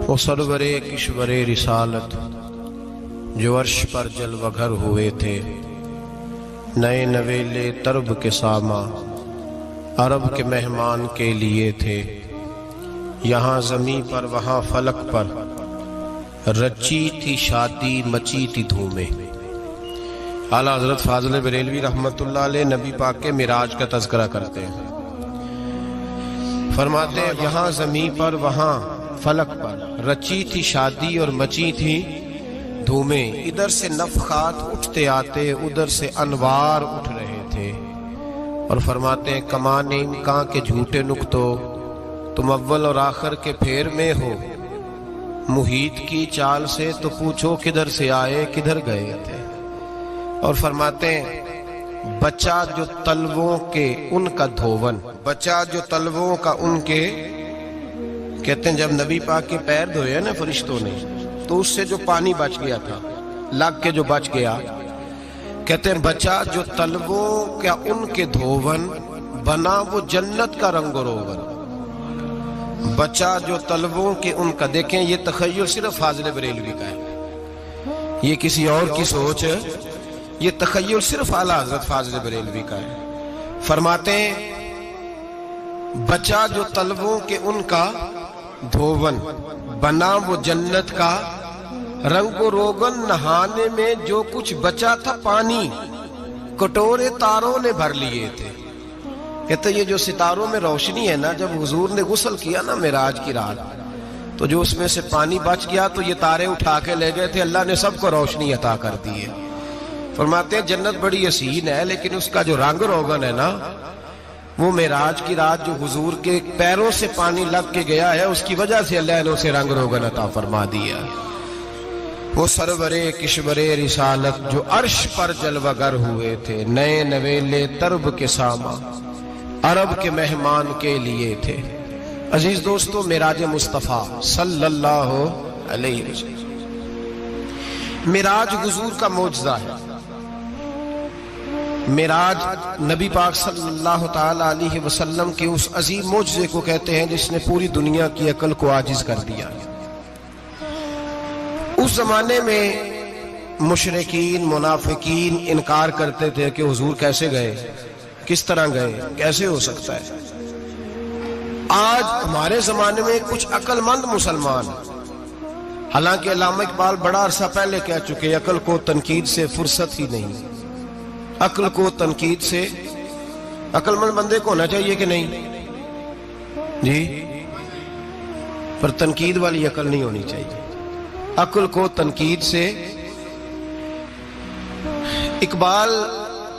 وہ سرور کشور رسالت جو عرش پر جلوہ گر ہوئے تھے، نئے نویلے طرب کے ساما عرب کے مہمان کے لیے تھے، یہاں زمیں پر وہاں فلک پر رچی تھی شادی مچی تھی دھومیں۔ اعلیٰ حضرت فاضل بریلوی رحمۃ اللہ علیہ نبی پاک کے معراج کا تذکرہ کرتے ہیں، فرماتے ہیں یہاں زمیں پر وہاں فلک پر رچی تھی شادی اور مچی تھی دھومیں، ادھر سے نفخات اٹھتے آتے ادھر سے انوار اٹھ رہے تھے، اور فرماتے ہیں کمان امکان کے جھوٹے نکتوں تم اول اور آخر کے پھیر میں ہو، محیط کی چال سے تو پوچھو کدھر سے آئے کدھر گئے تھے۔ اور فرماتے ہیں بچہ جو تلووں کے ان کا دھوون، بچہ جو تلووں کا ان کے، کہتے ہیں جب نبی پاک کے پیر دھوئے نا فرشتوں نے تو اس سے جو پانی بچ گیا تھا لگ کے جو بچ گیا، کہتے ہیں بچہ جو تلووں کا ان کے دھوون بنا وہ جنت کا رنگ و روغن، بچہ جو تلووں کے ان کا۔ دیکھیں یہ تخیل صرف فاضل بریلوی کا ہے، یہ کسی اور کی سوچ ہے، یہ تخیل صرف اعلیٰ حضرت فاضل بریلوی کا ہے۔ فرماتے ہیں بچہ جو تلووں کے ان کا دھوون بنا وہ جنت کا رنگ و روغن، نہانے میں جو کچھ بچا تھا پانی کٹورے تاروں نے بھر لیے تھے۔ کہتے یہ جو ستاروں میں روشنی ہے نا، جب حضور نے غسل کیا نا معراج کی رات تو جو اس میں سے پانی بچ گیا تو یہ تارے اٹھا کے لے گئے تھے، اللہ نے سب کو روشنی عطا کر دی ہے۔ فرماتے ہیں جنت بڑی حسین ہے لیکن اس کا جو رنگ روغن ہے نا، وہ معراج کی رات جو حضور کے پیروں سے پانی لگ کے گیا ہے اس کی وجہ سے اللہ نے اسے رنگ روغن عطا فرما دیا۔ وہ سرور کشور رسالت جو عرش پر جلوہ گر ہوئے تھے، نئے نویلے طرب کے ساما عرب کے مہمان کے لیے تھے۔ عزیز دوستو، معراج مصطفیٰ صلی اللہ علیہ وسلم معراج حضور کا معجزہ ہے۔ معراج نبی پاک صلی اللہ تعالی علیہ وسلم کے اس عظیم معجزے کو کہتے ہیں جس نے پوری دنیا کی عقل کو عاجز کر دیا۔ اس زمانے میں مشرکین منافقین انکار کرتے تھے کہ حضور کیسے گئے، کس طرح گئے، کیسے ہو سکتا ہے۔ آج ہمارے زمانے میں کچھ عقل مند مسلمان، حالانکہ علامہ اقبال بڑا عرصہ پہلے کہہ چکے عقل کو تنقید سے فرصت ہی نہیں، عقل کو تنقید سے، عقل مند بندے کو ہونا چاہیے کہ نہیں جی، پر تنقید والی عقل نہیں ہونی چاہیے، عقل کو تنقید سے۔ اقبال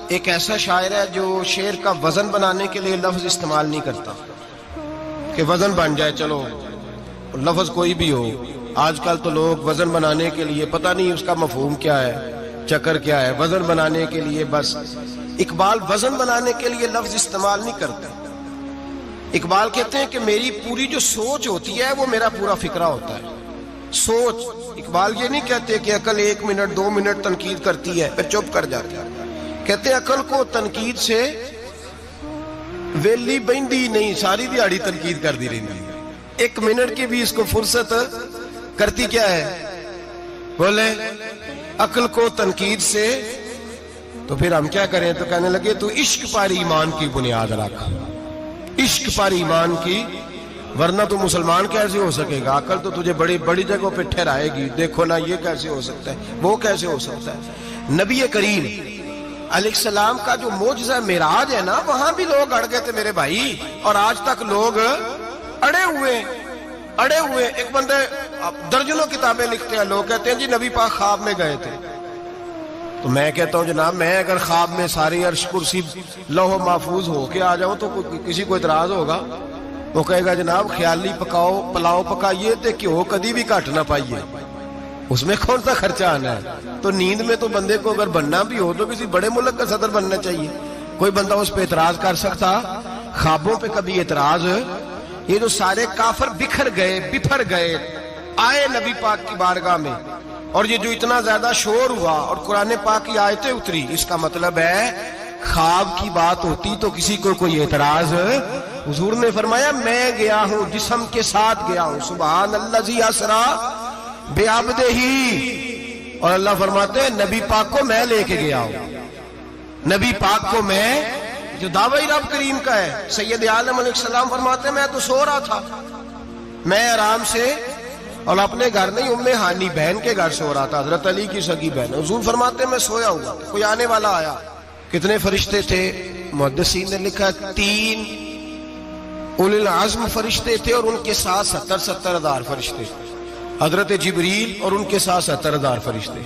ایک ایسا شاعر ہے جو شعر کا وزن بنانے کے لیے لفظ استعمال نہیں کرتا کہ وزن بن جائے، چلو لفظ کوئی بھی ہو۔ آج کل تو لوگ وزن بنانے کے لیے پتہ نہیں اس کا مفہوم کیا ہے، چکر کیا ہے، وزن بنانے کے لیے بس۔ اقبال وزن بنانے کے لیے لفظ استعمال نہیں کرتا۔ اقبال کہتے ہیں کہ میری پوری جو سوچ ہوتی ہے وہ میرا پورا فکرہ ہوتا ہے، سوچ۔ اقبال یہ نہیں کہتے کہ عقل 1 منٹ 2 منٹ تنقید کرتی ہے پھر چپ کر جاتی ہے، کہتے ہیں عقل کو تنقید سے ویلی بہندی نہیں، ساری دیہڑی تنقید کر دی رہی، 1 منٹ کی بھی اس کو فرصت کرتی کیا ہے، بولے عقل کو تنقید سے۔ تو پھر ہم کیا کریں، تو کہنے لگے تو عشق پر ایمان کی بنیاد رکھ، عشق پر ایمان کی، ورنہ تو مسلمان کیسے ہو سکے گا، عقل تو تجھے بڑی بڑی جگہوں پہ ٹھہرائے گی، دیکھو نا یہ کیسے ہو سکتا ہے، وہ کیسے ہو سکتا ہے۔ نبی کریم علیہ السلام کا جو معجزہ معراج ہے نا، وہاں بھی لوگ اڑ گئے تھے میرے بھائی، اور آج تک لوگ اڑے ہوئے۔ ایک بندے درجنوں کتابیں لکھتے ہیں، لوگ کہتے ہیں جی نبی پاک خواب میں گئے تھے، تو میں کہتا ہوں جناب میں اگر خواب میں ساری عرش کرسی لوح محفوظ ہو کے آ جاؤں تو کسی کو اعتراض ہوگا؟ وہ کہے گا جناب خیالی پکاؤ پلاؤ پکائیے تے کیوں کدی بھی گھٹ نہ پائیے، اس میں کون سا خرچہ آنا ہے۔ تو نیند میں تو بندے کو اگر بننا بھی ہو تو کسی بڑے ملک کا صدر بننا چاہیے، کوئی بندہ اس پہ اعتراض کر سکتا؟ خوابوں پہ کبھی اعتراض؟ یہ جو سارے کافر بکھر گئے آئے نبی پاک کی بارگاہ میں، اور یہ جو اتنا زیادہ شور ہوا اور قرآن پاک کی آیتیں اتری، اس کا مطلب ہے خواب کی بات ہوتی تو کسی کو کوئی اعتراض حضور نے فرمایا میں گیا ہوں جسم کے ساتھ گیا ہوں، سبحان الذی اسرا بعبدہ، اور اللہ فرماتے ہیں نبی پاک کو میں لے کے گیا ہوں، نبی پاک کو میں، جو دعوی رب کریم کا ہے۔ سید عالم علیہ السلام فرماتے ہیں میں تو سو رہا تھا، میں آرام سے، اور اپنے گھر نہیں، ام ہانی بہن کے گھر سو رہا تھا، حضرت علی کی سگی بہن۔ حضور فرماتے ہیں میں سویا ہوا، کوئی آنے والا آیا۔ کتنے فرشتے تھے؟ محدثین نے لکھا 3 اولی العزم فرشتے تھے، اور ان کے ساتھ 70 ہزار فرشتے، حضرت جبریل اور ان کے ساتھ 70 ہزار فرشتے،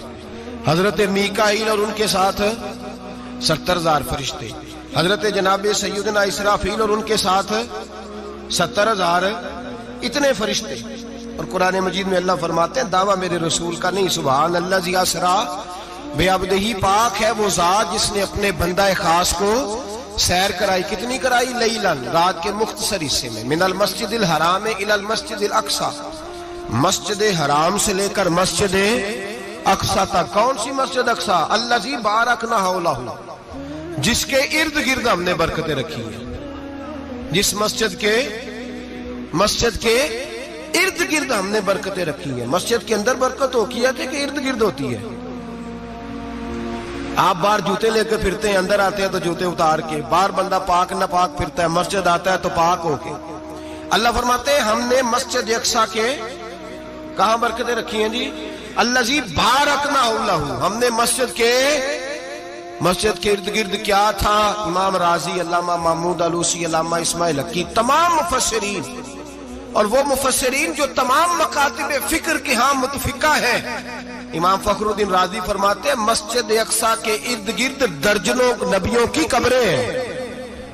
حضرت میکائیل اور ان کے ساتھ 70 ہزار فرشتے، حضرت جناب سیدنا اسرافیل اور ان کے ساتھ 70 ہزار، اتنے فرشتے۔ اور قرآن مجید میں اللہ فرماتے ہیں دعویٰ میرے رسول کا نہیں، سبحان الذی اسرا بعبدہ، پاک ہے وہ ذات جس نے اپنے بندہ خاص کو سیر کرائی۔ کتنی کرائی؟ لیلاً، رات کے مختصر حصے میں، من المسجد الحرام الی المسجد الاقصی، مسجد حرام سے لے کر مسجد اقصی تک۔ کون سی مسجد اقصی؟ الذی بارکنا حولہ، جس کے ارد گرد ہم نے برکتیں رکھی ہیں، جس مسجد کے ارد گرد ہم نے برکتیں رکھی ہیں۔ مسجد کے اندر برکت ہوتی ہے کہ ارد گرد ہوتی ہے؟ آپ باہر جوتے لے کے پھرتے ہیں، اندر آتے ہیں تو جوتے اتار کے، باہر بندہ پاک نہ پاک پھرتا ہے، مسجد آتا ہے تو پاک ہو کے۔ اللہ فرماتے ہیں ہم نے مسجد اقصی کے کہاں برکتیں رکھی ہیں جی؟ الذی بارکنا حولہ، ہم نے مسجد کے ارد گرد کیا تھا؟ امام رازی، علامہ محمود آلوسی، علامہ اسماعیل حقی، تمام مفسرین، اور وہ مفسرین جو تمام مکاتب فکر کے ہاں متفقہ ہیں۔ امام فخر الدین رازی فرماتے ہیں مسجد اقصی کے ارد گرد درجنوں نبیوں کی قبریں ہیں،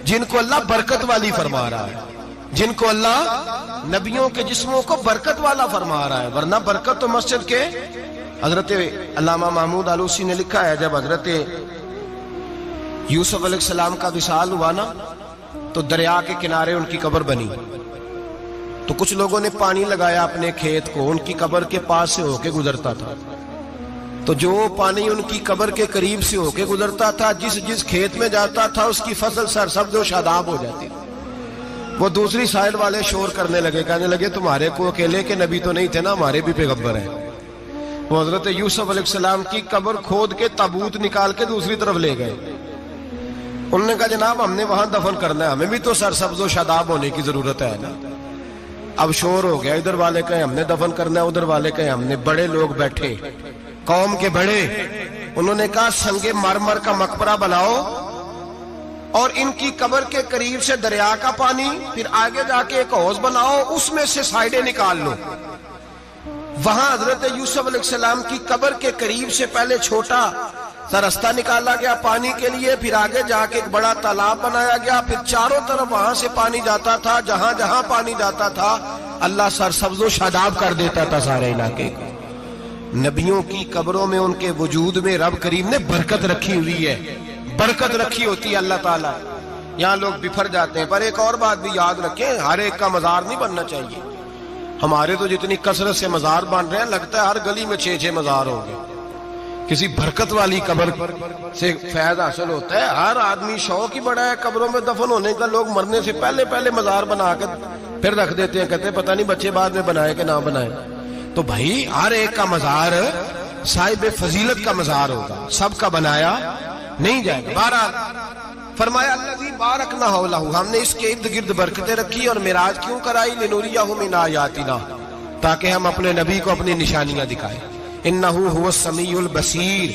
جن کو اللہ برکت والی فرما رہا ہے، جن کو اللہ نبیوں کے جسموں کو برکت والا فرما رہا ہے، ورنہ برکت تو مسجد کے۔ حضرت علامہ محمود آلوسی نے لکھا ہے جب حضرت یوسف علیہ السلام کا وصال ہوا نا، تو دریا کے کنارے ان کی قبر بنی، تو کچھ لوگوں نے پانی لگایا اپنے کھیت کو، ان کی قبر کے پاس سے ہو کے گزرتا تھا، تو جو پانی ان کی قبر کے قریب سے ہو کے گزرتا تھا، جس کھیت میں جاتا تھا اس کی فصل سرسبز و شاداب ہو جاتی۔ وہ دوسری سائڈ والے شور کرنے لگے، کہنے لگے تمہارے کو اکیلے کے نبی تو نہیں تھے نا، ہمارے بھی پیغمبر ہیں۔ وہ حضرت یوسف علیہ السلام کی قبر کھود کے تابوت نکال کے دوسری طرف لے گئے۔ انہوں نے کہا جناب ہم نے وہاں دفن کرنا ہے، ہمیں بھی تو سرسبز و شاداب ہونے کی ضرورت ہے نا۔ اب شور ہو گیا، ادھر والے کہیں ہم نے دفن کرنا ہے، ادھر والے کہیں ہم نے۔ بڑے لوگ بیٹھے، قوم کے بڑے، انہوں نے کہا سنگ مرمر کا مقبرہ بناؤ، اور ان کی قبر کے قریب سے دریا کا پانی، پھر آگے جا کے ایک حوض بناؤ، اس میں سے سائڈیں نکال لو۔ وہاں حضرت یوسف علیہ السلام کی قبر کے قریب سے پہلے چھوٹا سا رستہ نکالا گیا پانی کے لیے، پھر آگے جا کے ایک بڑا تالاب بنایا گیا، پھر چاروں طرف وہاں سے پانی جاتا تھا، جہاں جہاں پانی جاتا تھا اللہ سرسبز و شاداب کر دیتا تھا سارے علاقے کو۔ نبیوں کی قبروں میں ان کے وجود میں رب کریم نے برکت رکھی ہوئی ہے، برکت رکھی ہوتی ہے اللہ تعالیٰ۔ یہاں لوگ بفر جاتے ہیں، پر ایک اور بات بھی یاد رکھیں، ہر ایک کا مزار نہیں بننا چاہیے۔ ہمارے تو جتنی کثرت سے مزار بن رہے ہیں، لگتا ہے ہر گلی میں 6 مزار ہوں گے۔ کسی برکت والی قبر سے فیض حاصل ہوتا ہے۔ ہر آدمی شوق ہی بڑا ہے قبروں میں دفن ہونے کا، لوگ مرنے سے پہلے مزار بنا کے پھر رکھ دیتے ہیں، کہتے ہیں پتہ نہیں بچے بعد میں بنائے کہ نہ بنائے۔ تو بھائی ہر ایک کا مزار صاحب فضیلت کا مزار ہوگا، سب کا بنایا نہیں جائے گا۔ بہرحال فرمایا الذی بارکنا حولہ، ہم نے اس کے ارد گرد برکتیں رکھی، اور معراج کیوں کرائی؟ لنریہ من آیاتنا، تاکہ ہم اپنے نبی کو اپنی نشانیاں دکھائیں۔ انہ هو السمیع البصیر،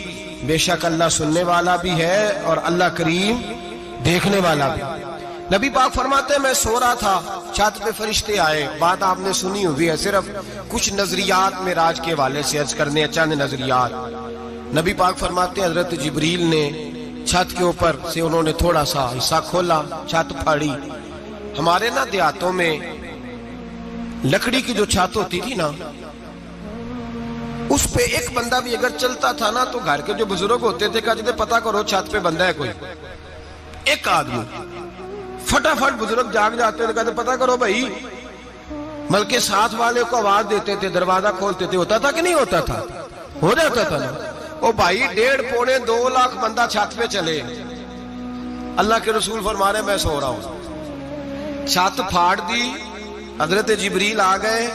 بے شک اللہ سننے والا بھی ہے اور اللہ کریم دیکھنے والا بھی۔ نبی پاک فرماتے ہیں میں سو رہا تھا، چھت پہ فرشتے آئے، بات آپ نے سنی ہوئی ہے، صرف کچھ نظریات معراج کے حوالے سے عرض کرنے، چند نظریات۔ نبی پاک فرماتے ہیں حضرت جبریل نے چھت کے اوپر سے انہوں نے تھوڑا سا حصہ کھولا، چھت پھاڑی۔ ہمارے نا دیہاتوں میں لکڑی کی جو چھت ہوتی تھی نا، اس پہ ایک بندہ بھی اگر چلتا تھا نا، تو گھر کے جو بزرگ ہوتے تھے کہتے تھے پتہ کرو چھت پہ بندہ ہے کوئی۔ ایک آدمی فٹافٹ بزرگ جاگ جاتے تھے، کہتے پتہ کرو بھائی، بلکہ ساتھ والے کو آواز دیتے تھے، دروازہ کھولتے تھے۔ ہوتا تھا کہ نہیں ہوتا تھا؟ ہو جاتا تھا نا۔ او بھائی 1.5-2 لاکھ بندہ چھت پہ چلے، اللہ کے رسول فرما رہے میں سو رہا ہوں، چھت پھاڑ دی، حضرت جبریل آ گئے،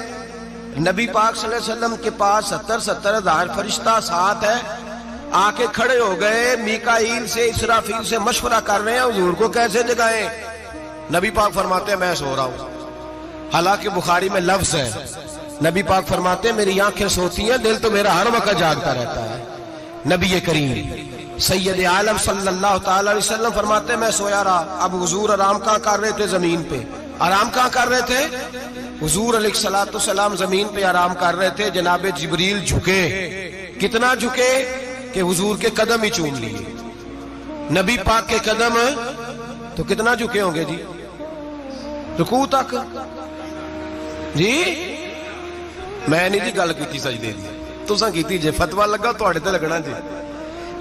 نبی پاک صلی اللہ علیہ وسلم کے پاس 70 ہزار فرشتہ ساتھ ہے، آ کے کھڑے ہو گئے، میکائیل سے اسرافیل سے مشورہ کر رہے ہیں حضور کو کیسے جگائیں۔ نبی پاک فرماتے ہیں میں سو رہا ہوں، حالانکہ بخاری میں لفظ ہے، نبی پاک فرماتے ہیں میری آنکھیں سوتی ہیں، دل تو میرا ہر وقت جاگتا رہتا ہے۔ نبی کریم سید عالم صلی اللہ تعالی علیہ وسلم فرماتے ہیں میں سویا رہا۔ اب حضور آرام کہاں کر رہے تھے؟ زمین پہ۔ آرام کہاں کر رہے تھے؟ حضور علیہ السلام زمین پہ آرام کر رہے تھے، جناب جبریل جھکے، کتنا جھکے کہ حضور کے قدم ہی چوم لیے۔ نبی پاک کے قدم تو کتنا جھکے ہوں گے جی؟ رکوع تک جی؟ میں نہیں جی گل کی سجدے دی، تساں کیتی جے، فتویٰ لگا تواڈے تے لگنا جی۔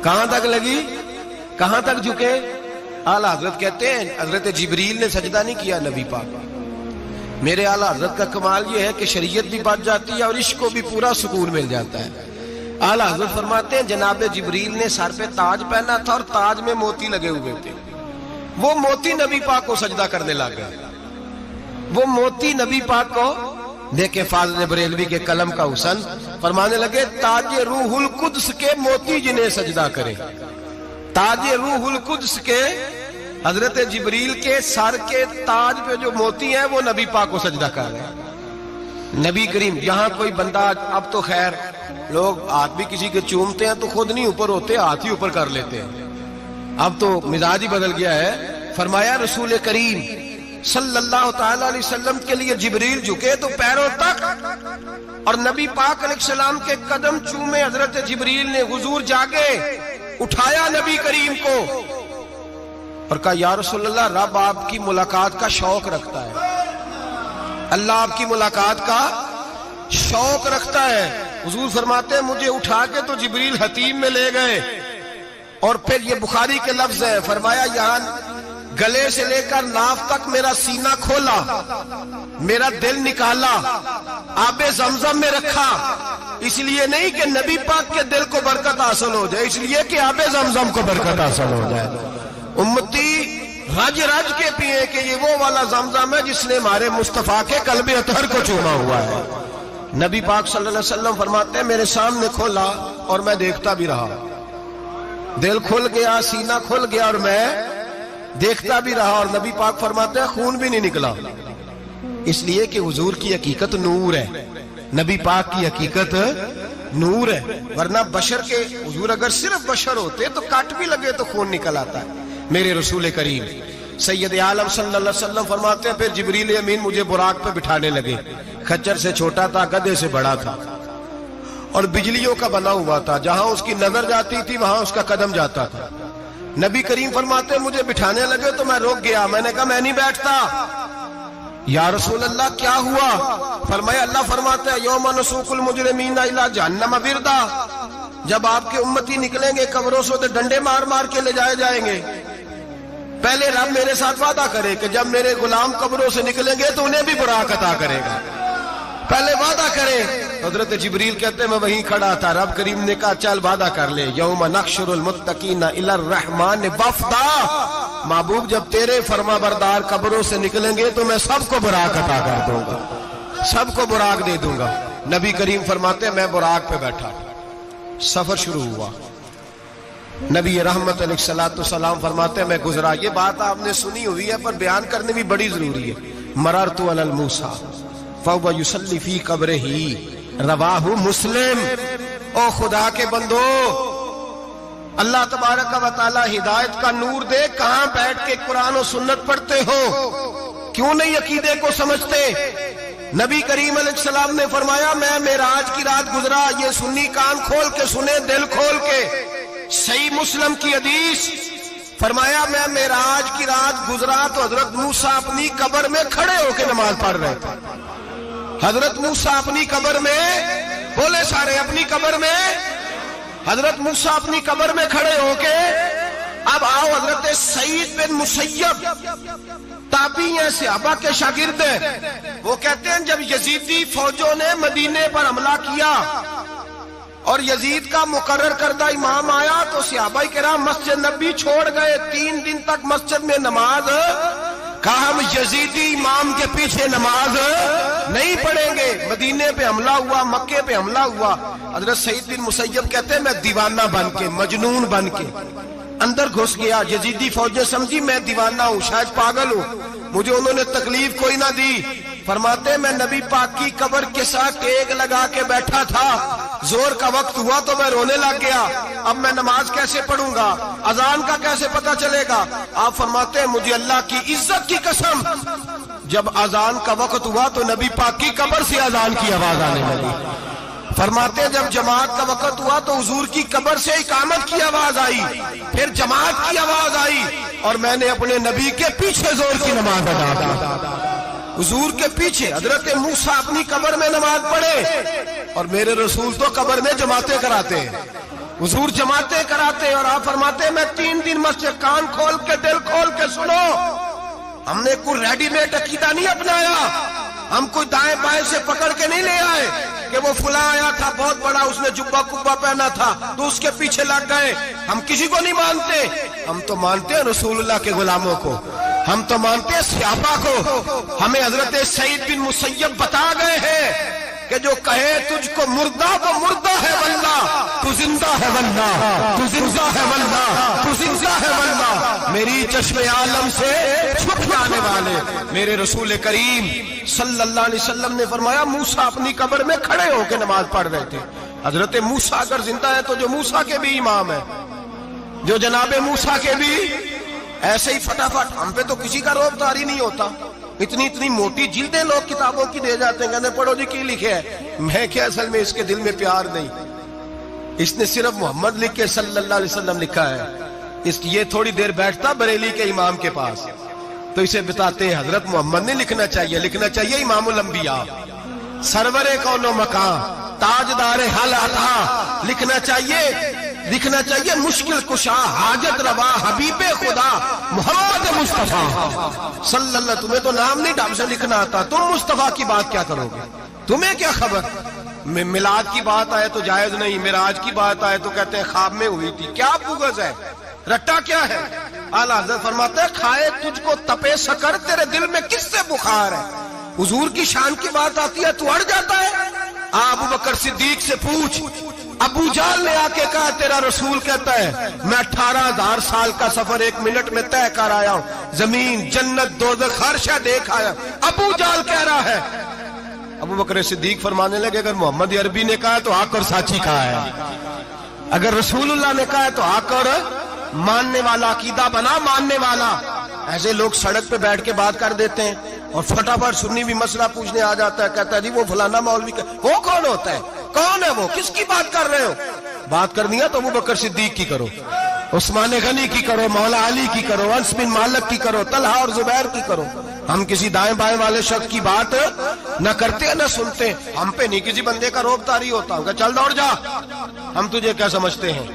کہاں تک لگی؟ کہاں تک جھکے؟ اعلیٰ حضرت کہتے ہیں حضرت جبریل نے سجدہ نہیں کیا نبی پاک۔ میرے اعلیٰ حضرت کا کمال یہ ہے کہ شریعت بھی بچ جاتی ہے اور عشق کو بھی پورا سکون مل جاتا ہے۔ اعلیٰ حضرت فرماتے ہیں جناب جبریل نے سر پہ تاج پہنا تھا اور تاج میں موتی لگے ہوئے تھے، وہ موتی نبی پاک کو سجدہ کرنے لگ گئے، وہ موتی نبی پاک کو دیکھیں۔ فاضل بریلوی کے قلم کا حسن فرمانے لگے تاج روح القدس کے موتی جنہیں سجدہ کرے، تاج روح القدس کے حضرت جبریل کے سر کے تاج پہ جو موتی ہیں وہ نبی پاک کو سجدہ کر رہے ہیں۔ نبی کریم یہاں کوئی بندہ، اب تو خیر لوگ ہاتھ بھی کسی کے چومتے ہیں تو خود نہیں اوپر ہوتے، ہاتھ ہی اوپر کر لیتے ہیں، اب تو مزاج ہی بدل گیا ہے۔ فرمایا رسول کریم صلی اللہ تعالی علیہ وسلم کے لیے جبریل جھکے تو پیروں تک، اور نبی پاک علیہ السلام کے قدم چومے حضرت جبریل نے۔ حضور جاگے، اٹھایا نبی کریم کو اور کہا یا رسول اللہ، رب آپ کی ملاقات کا شوق رکھتا ہے، اللہ آپ کی ملاقات کا شوق رکھتا ہے۔ حضور فرماتے ہیں مجھے اٹھا کے تو جبریل حتیم میں لے گئے، اور پھر یہ بخاری کے لفظ ہے، فرمایا یہاں گلے سے لے کر ناف تک میرا سینہ کھولا، میرا دل نکالا، آب زمزم میں رکھا، اس لیے نہیں کہ نبی پاک کے دل کو برکت حاصل ہو جائے، اس لیے کہ آب زمزم کو برکت حاصل ہو جائے۔ امتی رج رج کے پیئے کہ یہ وہ والا زمزم ہے جس نے ہمارے مصطفیٰ کے قلب اطہر کو چوما ہوا ہے۔ نبی پاک صلی اللہ علیہ وسلم فرماتے ہیں میرے سامنے کھولا اور میں دیکھتا بھی رہا، دل کھل گیا، سینہ کھل گیا اور میں دیکھتا بھی رہا، اور نبی پاک فرماتے ہیں خون بھی نہیں نکلا، اس لیے کہ حضور کی حقیقت نور ہے، نبی پاک کی حقیقت نور ہے، ورنہ بشر کے حضور اگر صرف بشر ہوتے تو کٹ بھی لگے تو خون نکل آتا ہے۔ میرے رسول کریم سید عالم صلی اللہ علیہ وسلم فرماتے ہیں پھر جبریل امین مجھے براق پہ بٹھانے لگے، خچر سے چھوٹا تھا، گدھے سے بڑا تھا، اور بجلیوں کا بنا ہوا تھا، جہاں اس کی نظر جاتی تھی وہاں اس کا قدم جاتا تھا۔ نبی کریم فرماتے ہیں مجھے بٹھانے لگے تو میں رک گیا، میں نے کہا میں نہیں بیٹھتا۔ یا رسول اللہ کیا ہوا؟ فرمایا اللہ فرماتے ہیں یوم نسوق المجرمین الی جہنم وردا، جب آپ کے امتی نکلیں گے قبروں سے تو ڈنڈے مار مار کے لے جائے جائیں گے۔ پہلے رب میرے ساتھ وعدہ کرے کہ جب میرے غلام قبروں سے نکلیں گے تو انہیں بھی براق عطا کرے گا، پہلے وعدہ کرے۔ حضرت جبریل کہتے ہیں میں وہیں کھڑا تھا، رب کریم نے کہا چل وعدہ کر لے، یوم نحشر المتقین الی الرحمن وفدا، محبوب جب تیرے فرما بردار قبروں سے نکلیں گے تو میں سب کو براق عطا کر دوں گا، سب کو براق دے دوں گا۔ نبی کریم فرماتے ہیں میں براق پہ بیٹھا، سفر شروع ہوا، نبی رحمت علیہ السلام فرماتے ہیں میں گزرا۔ یہ بات آپ نے سنی ہوئی ہے پر بیان کرنے بھی بڑی ضروری ہے۔ مررت علی الموسیٰ فہو یصلی فی قبرہ، رواہ مسلم۔ او خدا کے بندو، اللہ تبارک و تعالی ہدایت کا نور دے، کہاں بیٹھ کے قرآن و سنت پڑھتے ہو؟ کیوں نہیں عقیدے کو سمجھتے؟ نبی کریم علیہ السلام نے فرمایا میں معراج کی رات گزرا، یہ سنی کان کھول کے سنے، دل کھول کے، صحیح مسلم کی حدیث، فرمایا میں معراج کی رات گزرا تو حضرت موسیٰ اپنی قبر میں کھڑے ہو کے نماز پڑھ رہے تھے۔ حضرت موسیٰ اپنی قبر میں، بولے سارے اپنی قبر میں، حضرت موسیٰ اپنی قبر میں کھڑے ہو کے۔ اب آؤ حضرت سعید بن مسیب تابعی ہیں، صحابہ کے شاگرد ہیں، وہ کہتے ہیں جب یزیدی فوجوں نے مدینے پر حملہ کیا اور یزید کا مقرر کردہ امام آیا تو صحابہ کرام مسجد نبی چھوڑ گئے، 3 دن تک مسجد میں نماز کہا ہم یزیدی امام کے پیچھے نماز نہیں پڑھیں گے. مدینے پہ حملہ ہوا, مکے پہ حملہ ہوا. حضرت سعید بن مسیب کہتے ہیں میں دیوانہ بن کے, مجنون بن کے اندر گھس گیا. یزیدی فوجیں سمجھی میں دیوانہ ہوں, شاید پاگل ہوں, مجھے انہوں نے تکلیف کوئی نہ دی. فرماتے ہیں میں نبی پاک کی قبر کے ساتھ ٹیک لگا کے بیٹھا تھا, زور کا وقت ہوا تو میں رونے لگ گیا. اب میں نماز کیسے پڑھوں گا, اذان کا کیسے پتہ چلے گا؟ آپ فرماتے ہیں مجھے اللہ کی عزت کی قسم, جب اذان کا وقت ہوا تو نبی پاک کی قبر سے اذان کی آواز آنے لگی. فرماتے ہیں جب جماعت کا وقت ہوا تو حضور کی قبر سے اقامت کی آواز آئی, پھر جماعت کی آواز آئی, اور میں نے اپنے نبی کے پیچھے زور کی نماز ادا کی. حضور کے پیچھے حضرت موسیٰ اپنی قبر میں نماز پڑھے, اور میرے رسول تو قبر میں جماعتیں کراتے ہیں. حضور جماعتیں کراتے ہیں, اور آپ فرماتے ہیں میں 3 دن مسجد, کان کھول کے دل کھول کے سنو, ہم نے کوئی ریڈی میڈ عقیدہ نہیں اپنایا, ہم کوئی دائیں بائیں سے پکڑ کے نہیں لے آئے کہ وہ فلاں آیا تھا بہت بڑا, اس نے جبہ کبہ پہنا تھا تو اس کے پیچھے لگ گئے. ہم کسی کو نہیں مانتے, ہم تو مانتے ہیں رسول اللہ کے غلاموں کو, ہم تو مانتے ہیں صحابہ کو. ہمیں حضرت سعید بن مسیب بتا گئے ہیں کہ جو کہے تجھ کو مردہ وہ مردہ ہے واللہ, تو زندہ ہے واللہ, تو زندہ ہے واللہ, تو زندہ ہے واللہ. میری چشم عالم سے چھپ جانے والے میرے رسول کریم صلی اللہ علیہ وسلم نے فرمایا موسیٰ اپنی قبر میں کھڑے ہو کے نماز پڑھ رہے تھے. حضرت موسیٰ اگر زندہ ہے تو جو موسیٰ کے بھی امام ہے, جو جناب موسیٰ کے بھی ایسے ہی فٹافٹ. ہم پہ تو کسی کا روب طاری نہیں ہوتا, اتنی موٹی جلدیں لوگ کتابوں کی دے جاتے ہیں, کہتے ہیں پڑھو جی کی لکھے ہے. میں کیا, اصل میں اس کے دل میں پیار نہیں, اس نے صرف محمد لکھ کے صلی اللہ علیہ وسلم لکھا ہے. یہ تھوڑی دیر بیٹھتا بریلی کے امام کے پاس تو اسے بتاتے ہیں حضرت محمد نے لکھنا چاہیے, لکھنا چاہیے امام الانبیاء, سرور کون و مکان, تاجدار حل عطا, لکھنا چاہیے مشکل کشا, حاجت روا, حبیب خدا محمد مصطفیٰ صلی اللہ. تمہیں تو نام نہیں ڈھنگ سے لکھنا آتا, تم مصطفیٰ کی بات کیا کرو گے, تمہیں کیا خبر. میلاد کی بات آئے تو جائز نہیں, معراج کی بات آئے تو کہتے ہیں خواب میں ہوئی تھی. کیا بغض ہے, رٹا کیا ہے. اعلیٰ حضرت فرماتے ہیں کھائے تجھ کو تپے سکر, تیرے دل میں کس سے بخار ہے. حضور کی شان کی بات آتی ہے تو اڑ جاتا ہے. ابو بکر صدیق سے پوچھ, ابو جہل نے آ کے کہا تیرا رسول کہتا ہے میں 18,000 سال کا سفر 1 منٹ میں طے کر آیا ہوں, زمین جنت دوزخ ہر شے دیکھ آیا. ابو جہل کہہ رہا ہے. ابو بکر صدیق فرمانے لگے اگر محمد عربی نے کہا تو آ کر ساچی کہا ہے, اگر رسول اللہ نے کہا ہے تو آ کر ماننے والا, عقیدہ بنا ماننے والا. ایسے لوگ سڑک پہ بیٹھ کے بات کر دیتے ہیں اور فٹافٹ سنی بھی مسئلہ پوچھنے آ جاتا ہے, کہتا ہے جی وہ فلانا مولوی, وہ کون ہوتا ہے, کون ہے وہ, کس کی بات کر رہے ہو. بات کرنی ہے تو ابو بکر صدیق کی کرو, عثمان غنی کی کرو, مولا علی کی کرو, انس بن مالک کی کرو, طلحہ اور زبیر کی کرو. ہم کسی دائیں بائیں والے شخص کی بات نہ کرتے نہ سنتے. ہم پہ نہیں کسی بندے کا روب طاری ہوتا, کہ چل دوڑ جا, ہم تجھے کیا سمجھتے ہیں.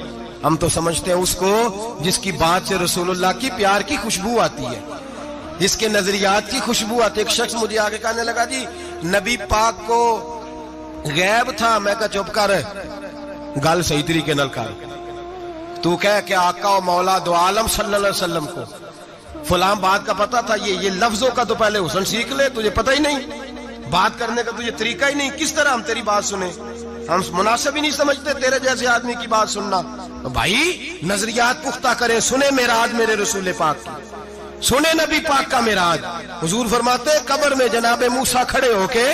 ہم تو سمجھتے ہیں اس کو جس کی بات سے رسول اللہ کی پیار کی خوشبو آتی ہے, جس کے نظریات کی خوشبو آتی ہے. ایک شخص مجھے آگے کہنے لگا جی نبی پاک کو غیب تھا. میں کہا چپ کر, گل صحیح طریقے نال کر. تو کہہ کہ آقا و مولا دو عالم صلی اللہ علیہ وسلم کو فلاں بات کا پتہ تھا, یہ لفظوں کا تو پہلے حسن سیکھ لے, تجھے پتہ ہی نہیں, بات کرنے کا تجھے طریقہ ہی نہیں, کس طرح ہم تیری بات سنیں. ہم مناسب ہی نہیں سمجھتے تیرے جیسے آدمی کی بات سننا. بھائی نظریات پختہ کریں, سنیں معراج میرے رسول پاک کی, سنیں نبی پاک کا معراج. حضور فرماتے قبر میں جناب موسیٰ کھڑے ہو کے,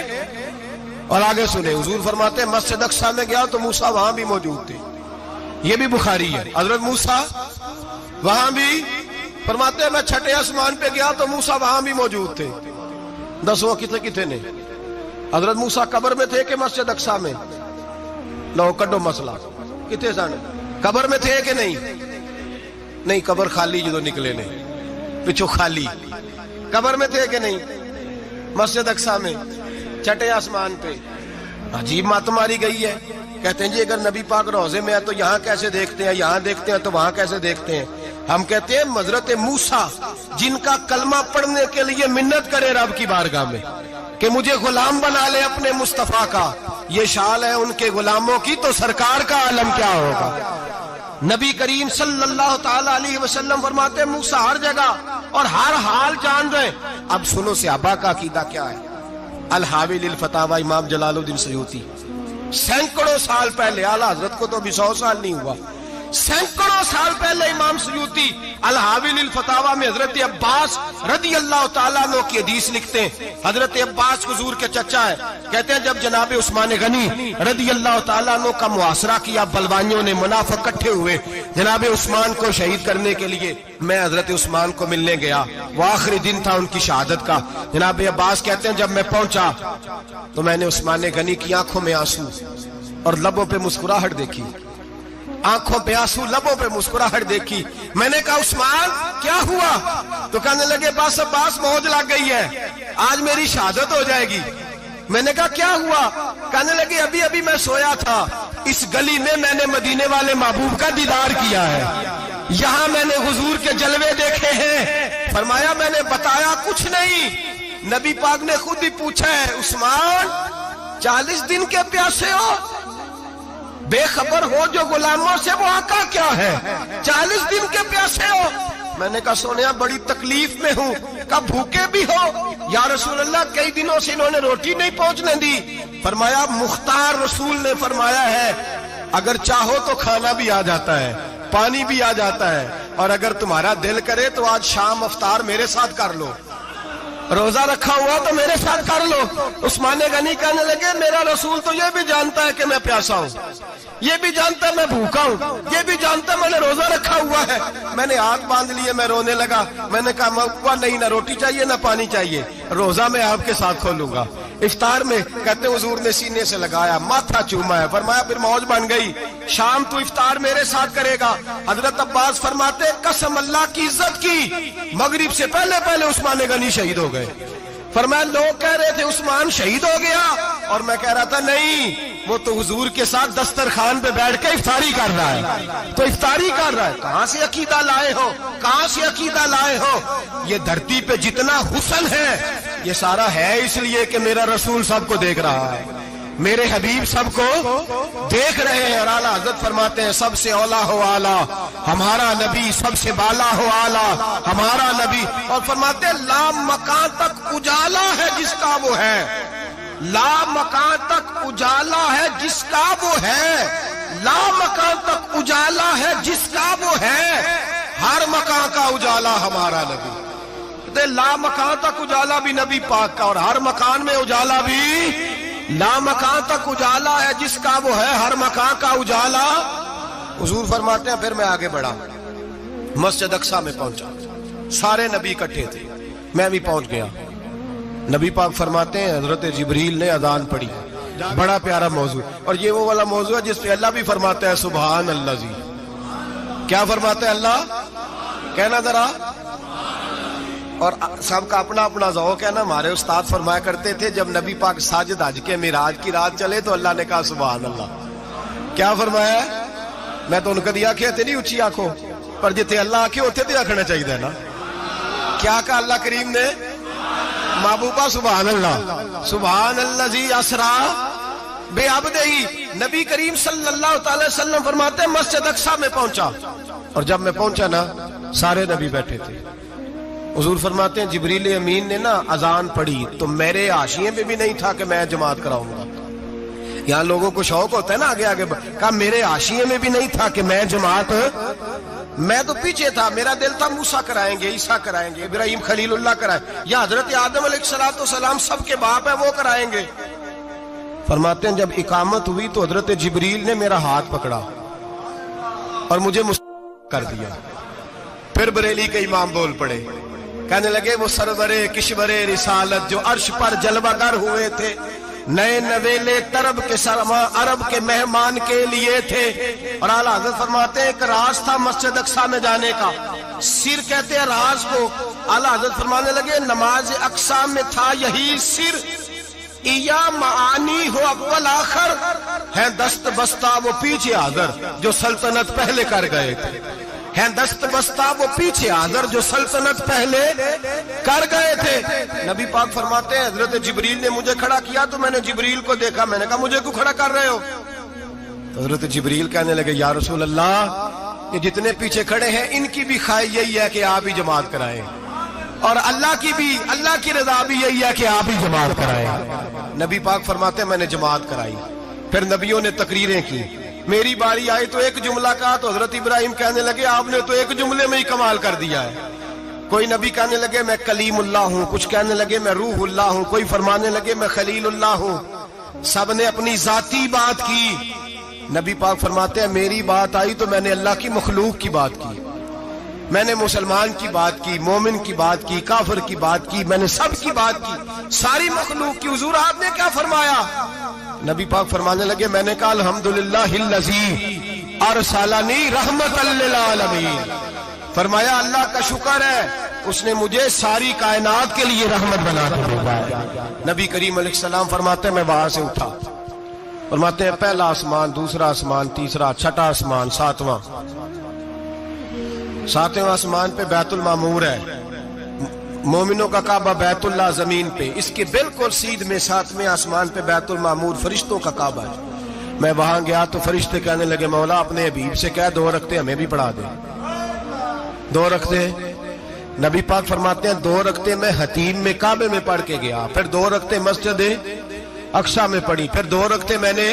اور آگے سنیں حضور فرماتے مسجد اقصی میں گیا تو موسیٰ وہاں بھی موجود تھے. یہ بھی بخاری ہے. حضرت موسیٰ وہاں بھی فرماتے میں 6 آسمان پہ گیا تو موسیٰ وہاں بھی موجود تھے. دسو کتنے نے حضرت موسیٰ قبر میں تھے کہ مسجد اقصی میں؟ لو کڈو مسئلہ, کتنے سن قبر میں تھے کہ نہیں, قبر خالی جدو نکلے نے پچھو خالی, قبر میں تھے کہ نہیں, مسجد اقصی میں 6 آسمان پہ. عجیب مات ماری گئی ہے. کہتے ہیں جی اگر نبی پاک روضے میں ہے تو یہاں کیسے دیکھتے ہیں, یہاں دیکھتے ہیں تو وہاں کیسے دیکھتے ہیں. ہم کہتے ہیں حضرت موسیٰ جن کا کلمہ پڑھنے کے لیے منت کرے رب کی بارگاہ میں کہ مجھے غلام بنا لے اپنے مصطفیٰ کا, یہ شان ہے ان کے غلاموں کی, تو سرکار کا عالم کیا ہوگا. نبی کریم صلی اللہ تعالی علیہ وسلم فرماتے ہیں موسیٰ ہر جگہ اور ہر حال جان رہے. اب سنو صحابہ کا عقیدہ کیا ہے. الحاوی للفتاوی امام جلال الدین سیوطی سینکڑوں سال پہلے، اعلیٰ حضرت کو تو ابھی 100 سال نہیں ہوا، سینکڑوں سال پہلے امام سیوطی الحاوی للفتاوی میں حضرت عباس رضی اللہ تعالیٰ عنہ کی حدیث لکھتے ہیں. حضرت عباس حضور کے چچا ہے، کہتے ہیں جب جناب عثمان غنی رضی اللہ تعالیٰ عنہ کا محاصرہ کیا، بلوانیوں نے منافق اکٹھے ہوئے جناب عثمان کو شہید کرنے کے لیے، میں حضرت عثمان کو ملنے گیا، وہ آخری دن تھا ان کی شہادت کا. جناب عباس کہتے ہیں جب میں پہنچا تو میں نے عثمان غنی کی آنکھوں میں آنسو اور لبوں پہ مسکراہٹ دیکھی، آنکھوں پہ آنسو لبوں پہ مسکراہٹ دیکھی. میں نے کہا عثمان کیا ہوا؟ تو کہنے لگے بس عباس موج لگ گئی ہے، آج میری شہادت ہو جائے گی. میں نے کہا کیا ہوا؟ کہنے لگے ابھی ابھی میں سویا تھا، اس گلی میں میں نے مدینے والے محبوب کا دیدار کیا ہے، یہاں میں نے حضور کے جلوے دیکھے ہیں. فرمایا میں نے بتایا کچھ نہیں. نبی پاک نے خود ہی پوچھا ہے عثمان 40 دن کے پیاسے ہو؟ بے خبر ہو جو غلاموں سے، وہ آقا کیا ہے؟ 40 دن کے پیاسے ہو؟ میں نے کہا سونیا بڑی تکلیف میں ہوں. کہا بھوکے بھی ہو؟ یا رسول اللہ کئی دنوں سے انہوں نے روٹی نہیں پہنچنے دی. فرمایا مختار رسول نے فرمایا ہے اگر چاہو تو کھانا بھی آ جاتا ہے، پانی بھی آ جاتا ہے، اور اگر تمہارا دل کرے تو آج شام افطار میرے ساتھ کر لو، روزہ رکھا ہوا تو میرے ساتھ کر لو. عثمان غنی کہنے لگے میرا رسول تو یہ بھی جانتا ہے کہ میں پیاسا ہوں، یہ بھی جانتا ہے میں بھوکا ہوں، یہ بھی جانتا ہے میں نے روزہ رکھا ہوا ہے. میں نے ہاتھ باندھ لیے، میں رونے لگا. میں نے کہا نہیں، نہ روٹی چاہیے نہ پانی چاہیے، روزہ میں آپ کے ساتھ کھولوں گا. افطار میں کہتے حضور نے سینے سے لگایا، ماتھا چوما ہے، فرمایا پھر موج بن گئی، شام تو افطار میرے ساتھ کرے گا. حضرت عباس فرماتے قسم اللہ کی عزت کی مغرب سے پہلے پہلے عثمان غنی شہید ہو گئے. فرمایا لوگ کہہ رہے تھے عثمان شہید ہو گیا، اور میں کہہ رہا تھا نہیں، وہ تو حضور کے ساتھ دسترخوان پہ بیٹھ کے افطاری کر رہا ہے، تو افطاری کر رہا ہے. کہاں سے عقیدہ لائے ہو؟ کہاں سے عقیدہ لائے ہو؟ یہ دھرتی پہ جتنا حسن ہے یہ سارا ہے اس لیے کہ میرا رسول سب کو دیکھ رہا ہے، میرے حبیب سب کو دیکھ رہے ہیں. اور اعلیٰ حضرت فرماتے ہیں سب سے اولا ہو اعلیٰ ہمارا نبی، سب سے بالا ہو اعلیٰ ہمارا نبی. اور فرماتے ہیں لا مکان تک اجالا ہے جس کا وہ ہے، لا مکان تک اجالا ہے جس کا وہ ہے، لا مکان تک اجالا ہے جس کا وہ ہے، ہر مکان کا اجالا ہمارا نبی. لا مکان تک اجالا بھی نبی پاک کا، اور ہر مکان میں اجالا بھی، لا مکان تک اجالا ہے جس کا وہ ہے، ہر مکان کا اجالا. حضور فرماتے ہیں پھر میں آگے بڑھا، مسجد اقصی میں پہنچا، سارے نبی اکٹھے تھے، میں بھی پہنچ گیا. نبی پاک فرماتے ہیں حضرت جبریل نے اذان پڑھی، بڑا پیارا موضوع، اور یہ وہ والا موضوع ہے جس پہ اللہ بھی فرماتا ہے سبحان اللہ. جی کیا فرماتا ہے اللہ؟ کہنا ذرا. اور سب کا اپنا اپنا ذوق ہے نا. ہمارے استاد فرمایا کرتے تھے جب نبی پاک ساجد حج کے معراج کی رات چلے تو اللہ نے کہا سبحان اللہ. کیا فرمایا؟ میں تو ان کو دیا کہ نہیں اچھی آنکھوں پر جتنے اللہ آنکھیں ہوتے تھے آنکھنا چاہیے نا. کیا کہا اللہ کریم نے؟ محبوبہ سبحان اللہ، سبحان اللہ جی اسرا بے عبدہی. نبی کریم صلی اللہ تعالی وسلم فرماتے ہیں مسجد اقصی میں پہنچا، اور جب میں پہنچا نا سارے نبی بیٹھے تھے. حضور فرماتے ہیں جبریل امین نے نا اذان پڑھی تو میرے حاشیے میں بھی نہیں تھا کہ میں جماعت کراؤں گا. یہاں لوگوں کو شوق ہوتا ہے نا آگے آگے، کہا میرے حاشیے میں بھی نہیں تھا کہ میں جماعت، میں تو پیچھے تھا. میرا دل تھا موسیٰ کرائیں گے، عیسیٰ کرائیں گے، ابراہیم خلیل اللہ کرائیں، یا حضرت آدم علیہ السلام سب کے باپ ہے وہ کرائیں گے. فرماتے ہیں جب اقامت ہوئی تو حضرت جبریل نے میرا ہاتھ پکڑا اور مجھے کر دیا. پھر بریلی کے امام بول پڑے، کہنے لگے وہ سرورے کشورے رسالت جو عرش پر جلوہ گر ہوئے تھے، نئے نویلے طرب کے سرما عرب کے مہمان کے لیے تھے. اور اعلیٰ حضرت فرماتے ہیں ایک راز تھا مسجد اقصی میں جانے کا، سر کہتے ہیں راز کو. اعلیٰ حضرت فرمانے لگے نماز اقصی میں تھا یہی سر، یا معانی ہو اول آخر، ہے دست بستہ وہ پیچھے حاضر جو سلطنت پہلے کر گئے تھے، ہے دست بستہ وہ پیچھے حاضر جو سلطنت پہلے کر گئے تھے. نبی پاک فرماتے ہیں حضرت جبریل نے مجھے کھڑا کیا تو میں نے جبریل کو دیکھا، میں نے کہا مجھے کیوں کھڑا کر رہے ہو؟ حضرت جبریل کہنے لگے یا رسول اللہ یہ جتنے پیچھے کھڑے ہیں ان کی بھی خواہش یہی ہے کہ آپ ہی جماعت کرائیں، اور اللہ کی رضا بھی یہی ہے کہ آپ ہی جماعت کرائیں۔ نبی پاک فرماتے ہیں میں نے جماعت کرائی، پھر نبیوں نے تقریریں کی، میری باری آئی تو ایک جملہ کہا تو حضرت ابراہیم کہنے لگے آپ نے تو ایک جملے میں ہی کمال کر دیا ہے۔ کوئی نبی کہنے لگے میں کلیم اللہ ہوں، کچھ کہنے لگے میں روح اللہ ہوں، کوئی فرمانے لگے میں خلیل اللہ ہوں، سب نے اپنی ذاتی بات کی۔ نبی پاک فرماتے ہیں میری بات آئی تو میں نے اللہ کی مخلوق کی بات کی، میں نے مسلمان کی بات کی، مومن کی بات کی، کافر کی بات کی، میں نے سب کی بات کی، ساری مخلوق کی۔ حضور آپ نے کیا فرمایا؟ نبی پاک فرمانے لگے میں نے کہا الحمدللہ الذی ارسلنی رحمۃ للعالمین، فرمایا اللہ کا شکر ہے اس نے مجھے ساری کائنات کے لیے رحمت بنا کے بھیجا ہے۔ نبی کریم علیہ السلام فرماتے ہیں میں وہاں سے اٹھا، فرماتے ہیں پہلا آسمان، دوسرا آسمان، تیسرا، چھٹا آسمان، ساتواں آسمان پہ بیت المعمور ہے، مومنوں کا کعبہ بیت اللہ زمین پہ، اس کے بالکل سیدھ میں ساتویں آسمان پہ بیت المعمور فرشتوں کا کعبہ ہے۔ میں وہاں گیا تو فرشتے کہنے لگے مولا اپنے حبیب سے کہہ 2 رکعتیں ہمیں بھی پڑھا دے۔ 2 رکعتیں، نبی پاک فرماتے ہیں 2 رکعتیں میں حتیم میں کعبے میں پڑھ کے گیا، پھر 2 رکعتیں مسجد اقصی میں پڑھی، پھر 2 رکعتیں میں نے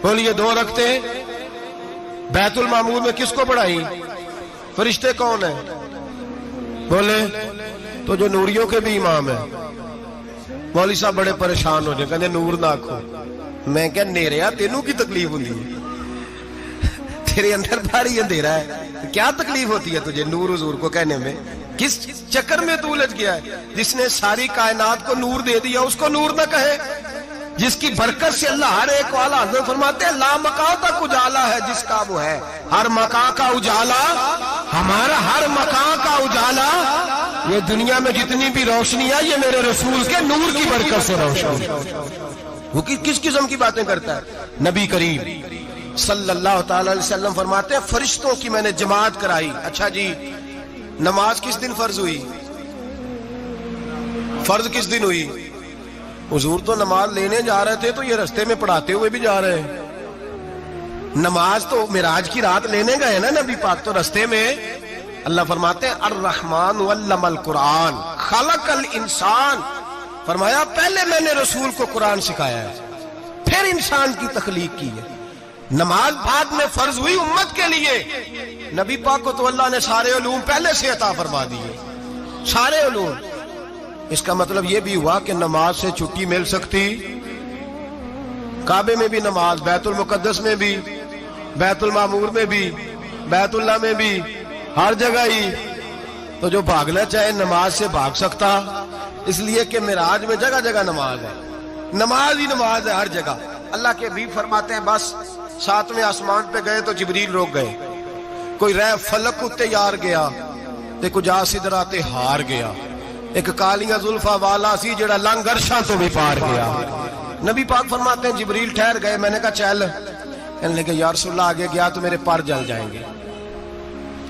بولیے 2 رکعتیں بیت المعمور میں کس کو پڑھائی؟ فرشتے کون ہیں؟ بولے تو جو نوریوں کے بھی امام ہیں۔ مولوی صاحب بڑے پریشان ہو جائے، کہنے نور نہ آکھو۔ میں کہ نیریا تینوں کی تکلیف ہوتی ہے، تیرے اندر بھاری اندھیرا ہے، کیا تکلیف ہوتی ہے تجھے نور حضور کو کہنے میں؟ کس چکر میں تو الجھ گیا ہے؟ جس نے ساری کائنات کو نور دے دیا اس کو نور نہ کہے؟ جس کی برکت سے اللہ ہر ایک والا، حضرت فرماتے ہیں لا مکان تک اجالا ہے جس کا وہ ہے، ہر مکان کا اجالا ہمارا، ہر مکان کا اجالا، یہ دنیا میں جتنی بھی روشنی ہے یہ میرے رسول کے نور کی برکت سے روشنی۔ وہ کس قسم کی باتیں کرتا ہے؟ نبی کریم صلی اللہ تعالی علیہ وسلم فرماتے ہیں فرشتوں کی میں نے جماعت کرائی۔ اچھا جی نماز کس دن فرض ہوئی؟ فرض کس دن ہوئی؟ حضور تو نماز لینے جا رہے تھے تو یہ رستے میں پڑھاتے ہوئے بھی جا رہے ہیں۔ نماز تو معراج کی رات لینے گئے نا نبی پاک، تو رستے میں اللہ فرماتے ہیں الرحمن علم القرآن خلق الانسان، فرمایا پہلے میں نے رسول کو قرآن سکھایا ہے پھر انسان کی تخلیق کی ہے۔ نماز بعد میں فرض ہوئی امت کے لیے، نبی پاک کو تو اللہ نے سارے علوم پہلے سے عطا فرما دیے، سارے علوم۔ اس کا مطلب یہ بھی ہوا کہ نماز سے چھٹی مل سکتی، کعبے میں بھی نماز، بیت المقدس میں بھی، بیت المعمور میں بھی، بیت اللہ میں بھی، ہر جگہ ہی۔ تو جو بھاگنا چاہے نماز سے بھاگ سکتا، اس لیے کہ معراج میں جگہ جگہ نماز ہے، نماز ہی نماز ہے ہر جگہ۔ اللہ کے حبیب فرماتے ہیں بس 7ویں آسمان پہ گئے تو جبریل روک گئے، کوئی رہ فلک اتے یار گیا تے کجا سدراتے ہار گیا، ایک کالیاں زلفا والا سی جڑا لنگ عرشاں تو بھی پار گیا۔ نبی پاک فرماتے ہیں جبریل ٹھہر گئے، میں نے کہا چل، کہنے لگے یا رسول اللہ آگے گیا تو میرے پر جل جائیں گے۔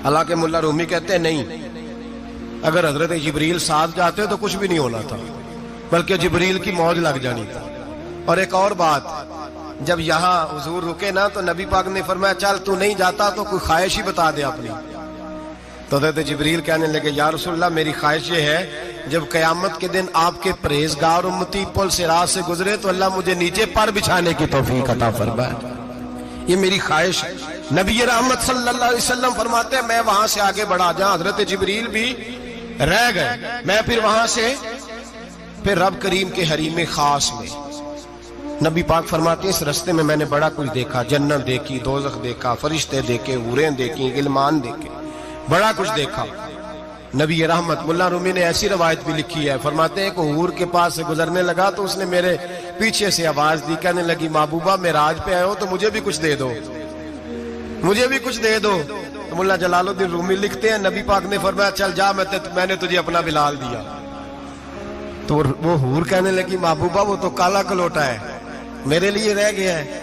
حالانکہ ملا رومی کہتے ہیں نہیں، اگر حضرت جبریل ساتھ جاتے تو کچھ بھی نہیں ہونا تھا، بلکہ جبریل کی موج لگ جانی تھی۔ اور ایک اور بات، جب یہاں حضور رکے نا تو نبی پاک نے فرمایا چل تو نہیں جاتا تو کوئی خواہش ہی بتا دے اپنی۔ تو حضرت جبریل کہنے لگے یا رسول اللہ میری خواہش یہ ہے جب قیامت کے دن آپ کے پرہیزگار امتی پل صراط سے گزرے تو اللہ مجھے نیچے پر بچھانے کی توفیق عطا فرمائے، یہ میری خواہش ہے۔ نبی رحمت صلی اللہ علیہ وسلم فرماتے ہیں میں وہاں سے آگے بڑھا جہاں حضرت جبریل بھی رہ گئے، میں پھر وہاں سے پھر رب کریم کے حریم خاص میں۔ نبی پاک فرماتے ہیں اس رستے میں میں نے بڑا کچھ دیکھا، جنت دیکھی، دوزخ دیکھا، فرشتے دیکھے، حوریں دیکھی، غلمان دیکھے، بڑا کچھ دیکھا۔ نبی رحمت ملا رومی نے ایسی روایت بھی لکھی ہے، فرماتے ہیں کہ حور کے پاس سے گزرنے لگا تو اس نے میرے پیچھے سے آواز دی، کہنے لگی محبوبہ معراج پہ آئے ہو تو مجھے بھی کچھ دے دو، مجھے بھی کچھ دے دو۔ تو ملا جلال الدین رومی لکھتے ہیں نبی پاک نے فرمایا چل جا میں نے تجھے اپنا بلال دیا۔ تو وہ حور کہنے لگی محبوبہ وہ تو کالا کلوٹا ہے، میرے لیے رہ گیا ہے۔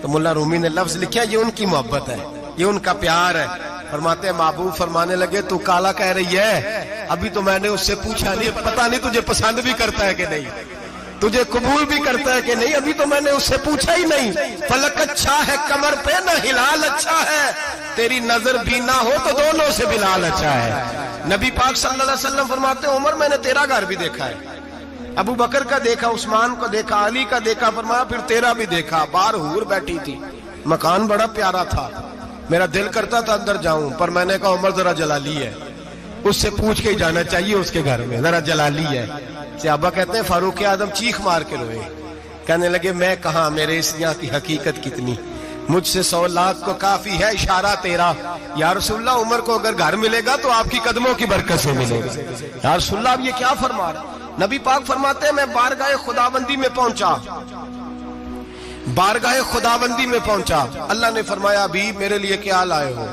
تو ملا رومی نے لفظ لکھا یہ ان کی محبت ہے، یہ ان کا پیار ہے۔ فرماتے ہیں محبوب فرمانے لگے تو کالا کہہ رہی ہے، ابھی تو میں نے اس سے پوچھا نہیں، پتہ نہیں تجھے پسند بھی کرتا ہے کہ نہیں۔ تجھے قبول بھی کرتا ہے کہ نہیں؟ ابھی تو میں نے اس سے پوچھا ہی نہیں. فلک اچھا ہے کمر پہ نہ ہلال اچھا ہے، تیری نظر بھی نہ ہو تو دونوں سے بلال اچھا ہے. نبی پاک صلی اللہ علیہ وسلم فرماتے ہیں عمر میں نے تیرا گھر بھی دیکھا ہے، ابو بکر کا دیکھا، عثمان کو دیکھا، علی کا دیکھا، فرمایا پھر تیرا بھی دیکھا. باہر حور بیٹھی تھی، مکان بڑا پیارا تھا، میرا دل کرتا تھا اندر جاؤں، پر میں نے کہا عمر ذرا جلالی ہے، اس سے پوچھ کے جانا چاہیے اس کے گھر میں، ذرا جلالی ہے. صحابہ کہتے ہیں فاروق اعظم چیخ مار کے روئے، کہنے لگے میں کہاں، میرے اس یہاں کی حقیقت کتنی، مجھ سے 100 لاکھ کو کافی ہے اشارہ تیرا. یا رسول اللہ عمر کو اگر گھر ملے گا تو آپ کی قدموں کی برکت سے ملے گا. یا رسول اللہ اب یہ کیا فرما رہا؟ نبی پاک فرماتے ہیں میں بارگاہ خداوندی میں پہنچا، بارگاہ خداوندی میں پہنچا، اللہ نے فرمایا ابھی میرے لیے کیا لائے ہو؟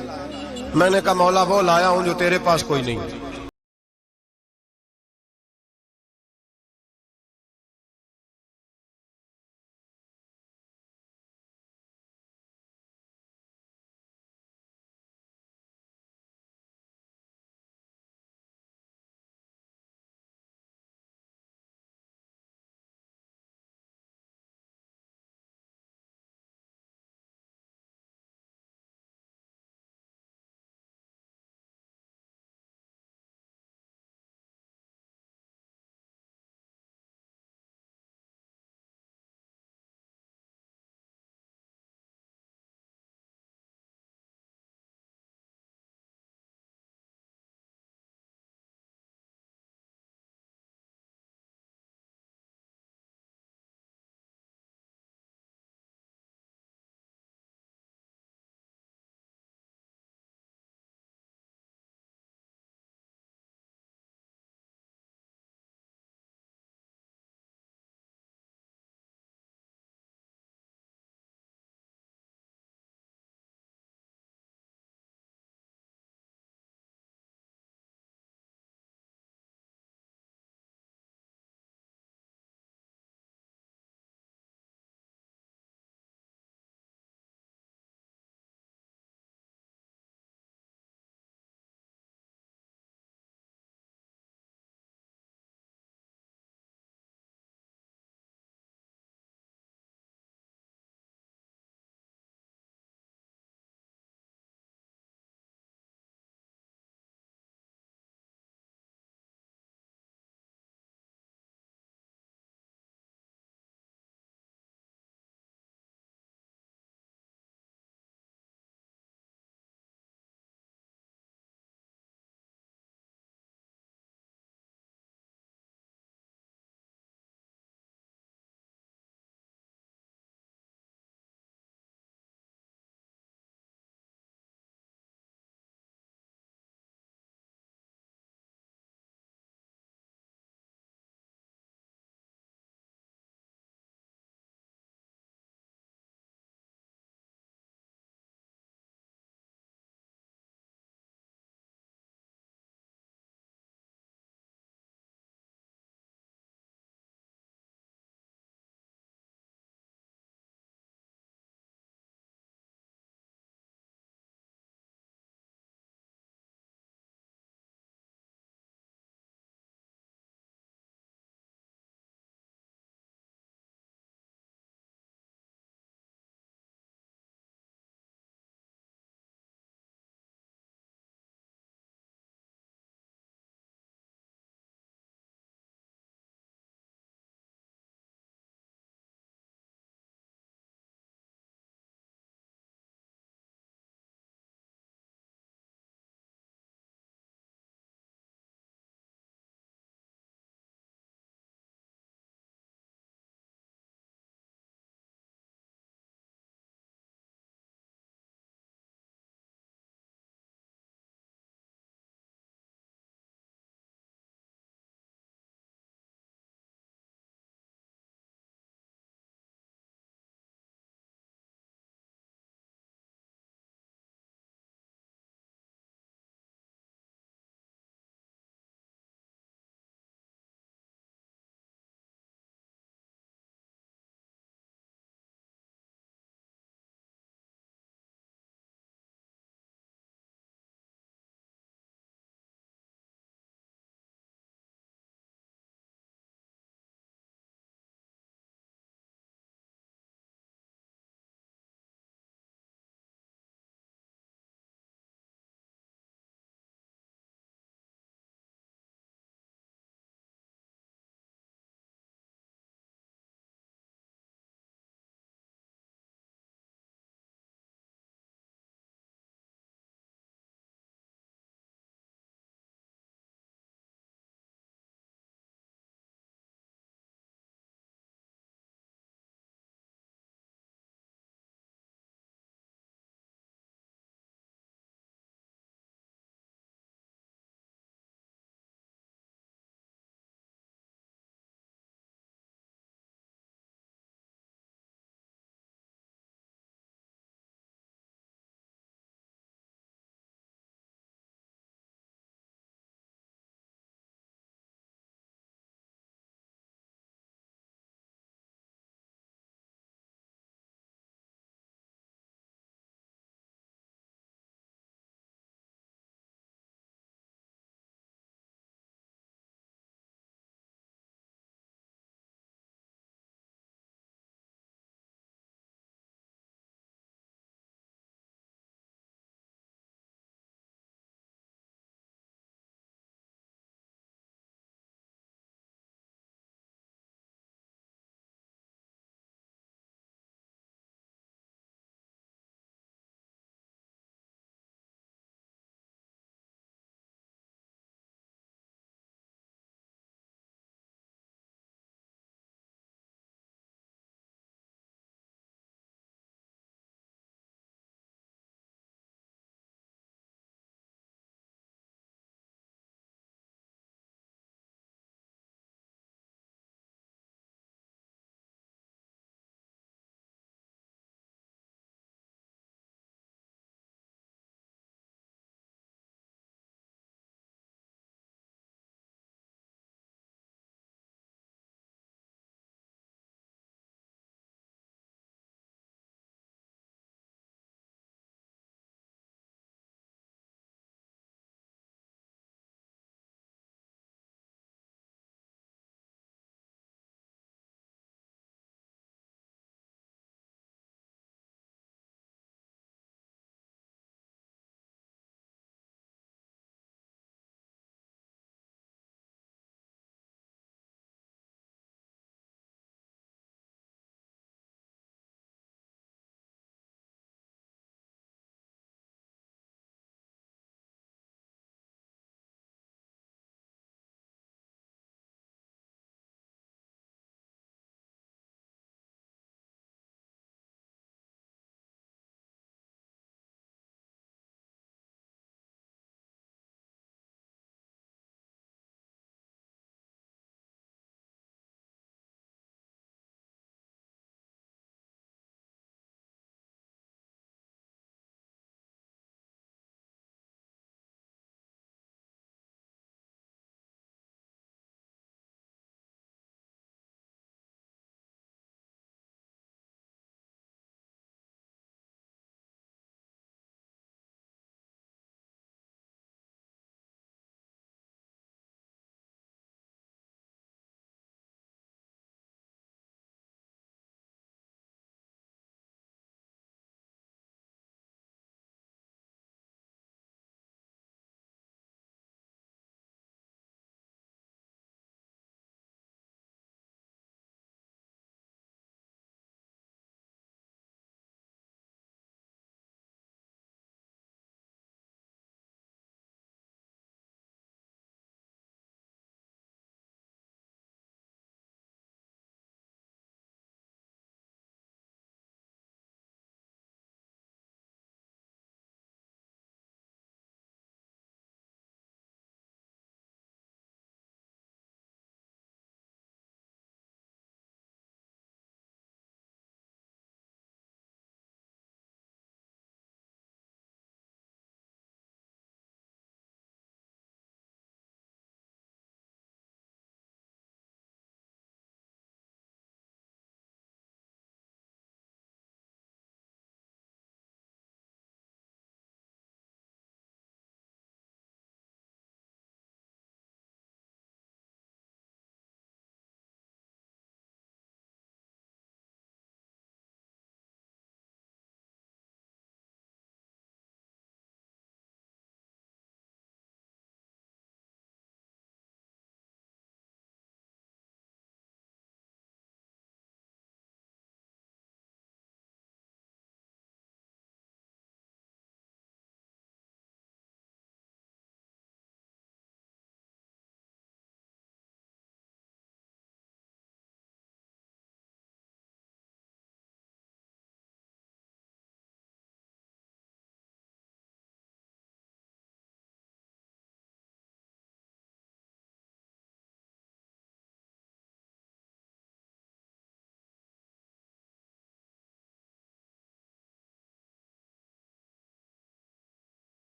میں نے کہا مولا وہ لایا ہوں جو تیرے پاس کوئی نہیں.